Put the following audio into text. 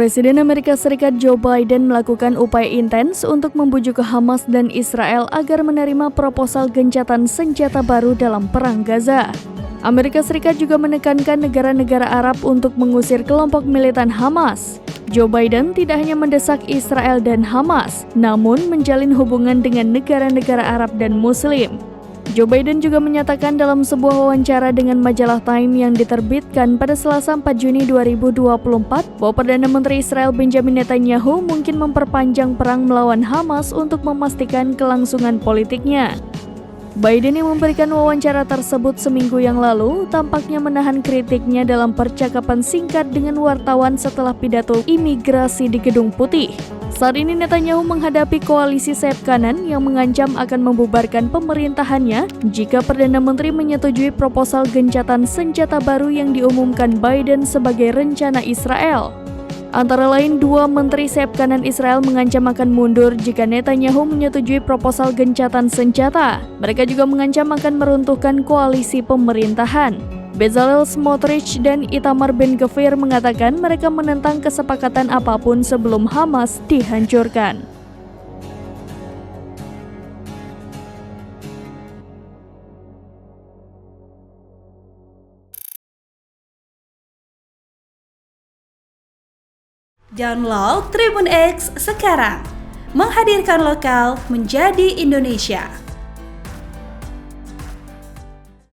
Presiden Amerika Serikat Joe Biden melakukan upaya intens untuk membujuk Hamas dan Israel agar menerima proposal gencatan senjata baru dalam Perang Gaza. Amerika Serikat juga menekankan negara-negara Arab untuk mengusir kelompok militan Hamas. Joe Biden tidak hanya mendesak Israel dan Hamas, namun menjalin hubungan dengan negara-negara Arab dan Muslim. Joe Biden juga menyatakan dalam sebuah wawancara dengan majalah Time yang diterbitkan pada Selasa 4 Juni 2024 bahwa Perdana Menteri Israel Benjamin Netanyahu mungkin memperpanjang perang melawan Hamas untuk memastikan kelangsungan politiknya. Biden yang memberikan wawancara tersebut seminggu yang lalu tampaknya menahan kritiknya dalam percakapan singkat dengan wartawan setelah pidato imigrasi di Gedung Putih. Saat ini Netanyahu menghadapi koalisi sayap kanan yang mengancam akan membubarkan pemerintahannya jika Perdana Menteri menyetujui proposal gencatan senjata baru yang diumumkan Biden sebagai rencana Israel. Antara lain, dua menteri sayap kanan Israel mengancam akan mundur jika Netanyahu menyetujui proposal gencatan senjata. Mereka juga mengancam akan meruntuhkan koalisi pemerintahan. Bezalel Smotrich dan Itamar Ben-Gvir mengatakan mereka menentang kesepakatan apapun sebelum Hamas dihancurkan. Download Tribun X sekarang, menghadirkan lokal menjadi Indonesia.